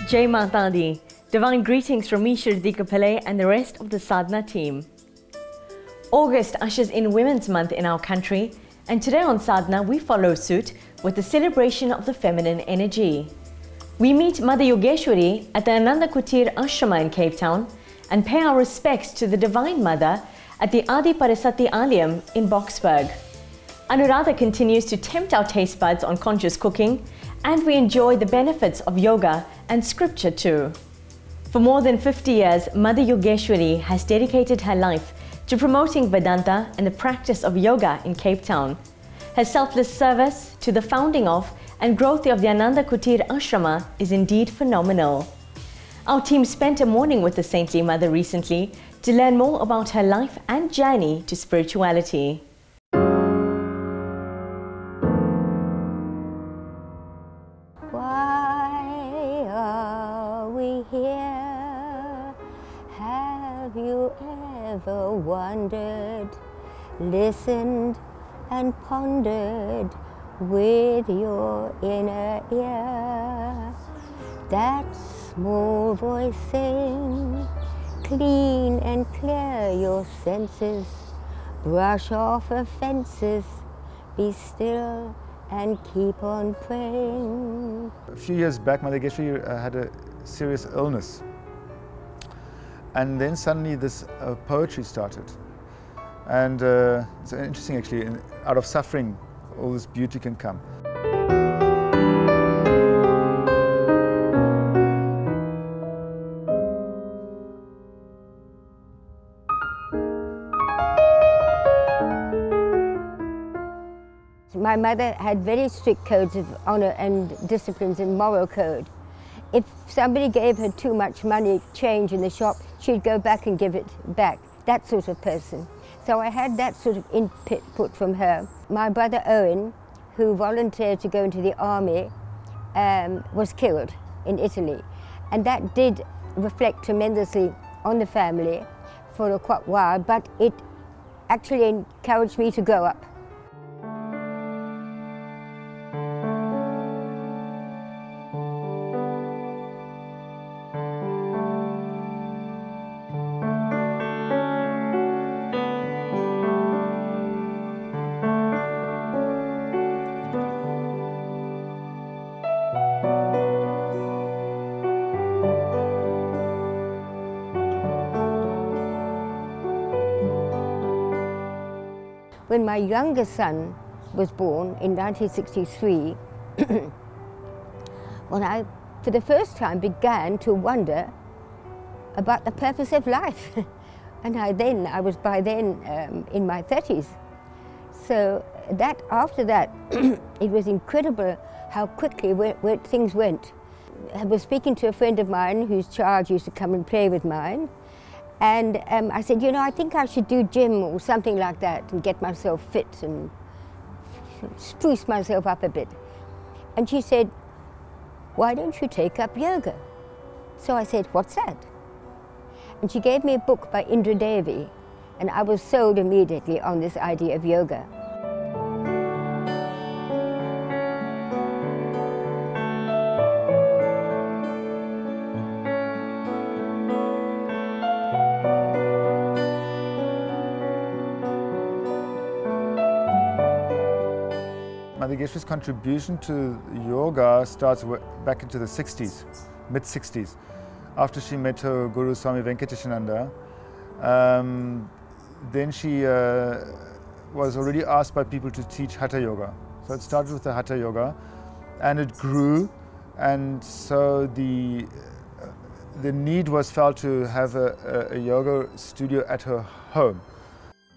Jai Mata Di. Divine greetings from me, Shridika Pillai, and the rest of the Sadhana team. August ushers in Women's Month in our country, and today on Sadhana we follow suit with the celebration of the feminine energy. We meet Mother Yogeshwari at the Ananda Kutir Ashrama in Cape Town and pay our respects to the Divine Mother at the Adi Parasati Alayam in Boksburg. Anuradha continues to tempt our taste buds on conscious cooking, and we enjoy the benefits of yoga and scripture too. For more than 50 years, Mother Yogeshwari has dedicated her life to promoting Vedanta and the practice of yoga in Cape Town. Her selfless service to the founding of and growth of the Ananda Kutir Ashrama is indeed phenomenal. Our team spent a morning with the saintly mother recently to learn more about her life and journey to spirituality. Why are we here? Have you ever wondered, listened and pondered with your inner ear? That small voice saying, clean and clear your senses, brush off offenses, be still and keep on praying. A few years back, Mother Yogeshwari had a serious illness, and then suddenly this poetry started, and it's interesting actually, out of suffering all this beauty can come. My mother had very strict codes of honor and disciplines and moral code. If somebody gave her too much money, change in the shop, she'd go back and give it back, that sort of person. So I had that sort of input from her. My brother Owen, who volunteered to go into the army, was killed in Italy. And that did reflect tremendously on the family for a quite while, but it actually encouraged me to grow up. When my youngest son was born in 1963, when I, for the first time, began to wonder about the purpose of life. And I was by then in my 30s. So after that, it was incredible how quickly where things went. I was speaking to a friend of mine whose child used to come and play with mine. And I said, you know, I think I should do gym or something like that and get myself fit and spruce myself up a bit. And she said, why don't you take up yoga? So I said, what's that? And she gave me a book by Indra Devi, and I was sold immediately on this idea of yoga. Mother Yogeshwari's contribution to yoga starts back into the 60s, mid-60s, after she met her Guru Swami Venkateshananda. Then she was already asked by people to teach Hatha Yoga. So it started with the Hatha Yoga, and it grew, and so the need was felt to have a yoga studio at her home.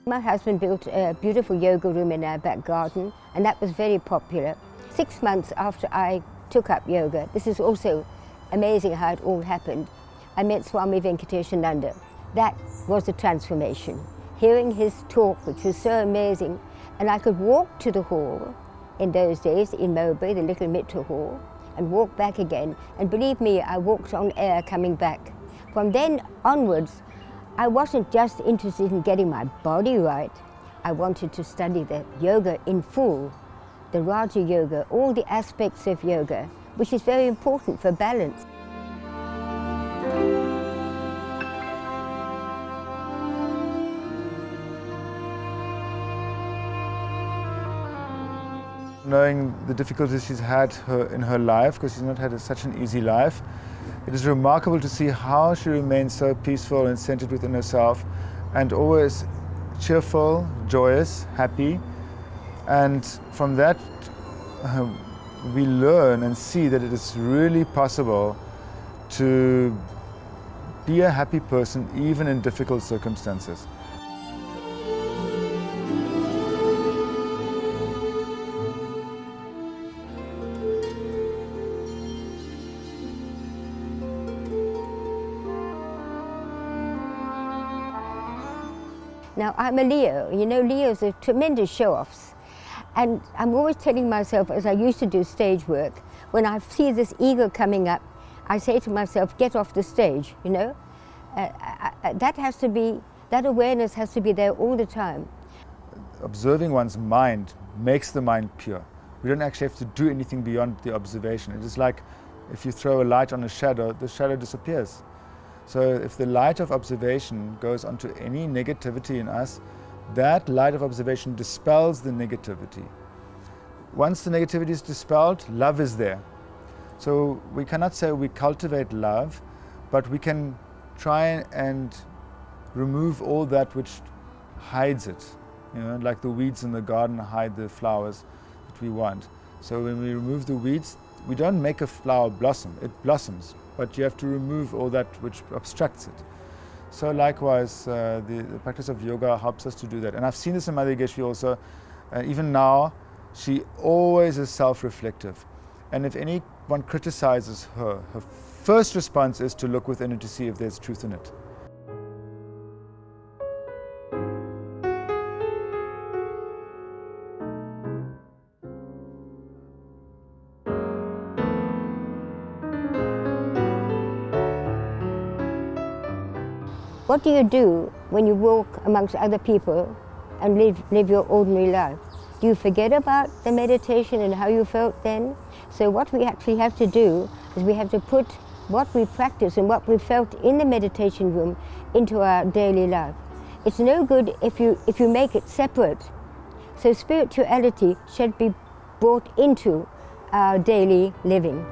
My husband built a beautiful yoga room in our back garden, and that was very popular. 6 months after I took up yoga, this is also amazing how it all happened, I met Swami Venkateshananda. That was a transformation. Hearing his talk, which was so amazing, and I could walk to the hall in those days in Mowbray, the little Mitra hall, and walk back again. And believe me, I walked on air coming back. From then onwards, I wasn't just interested in getting my body right. I wanted to study the yoga in full, the Raja Yoga, all the aspects of yoga, which is very important for balance. knowing the difficulties she's had in her life, because she's not had such an easy life. It is remarkable to see how she remains so peaceful and centered within herself, and always cheerful, joyous, happy. And from that, we learn and see that it is really possible to be a happy person even in difficult circumstances. Now, I'm a Leo. You know, Leos are tremendous show-offs. And I'm always telling myself, as I used to do stage work, when I see this ego coming up, I say to myself, get off the stage, you know? That awareness has to be there all the time. Observing one's mind makes the mind pure. We don't actually have to do anything beyond the observation. It is like if you throw a light on a shadow, the shadow disappears. So if the light of observation goes onto any negativity in us, that light of observation dispels the negativity. Once the negativity is dispelled, love is there. So we cannot say we cultivate love, but we can try and remove all that which hides it. You know, like the weeds in the garden hide the flowers that we want. So when we remove the weeds, we don't make a flower blossom, it blossoms, but you have to remove all that which obstructs it. So likewise, the practice of yoga helps us to do that. And I've seen this in Mother Yogeshwari also. Even now, she always is self-reflective. And if anyone criticizes her, her first response is to look within and to see if there's truth in it. What do you do when you walk amongst other people and live your ordinary life? Do you forget about the meditation and how you felt then? So what we actually have to do is we have to put what we practice and what we felt in the meditation room into our daily life. It's no good if you make it separate. So spirituality should be brought into our daily living.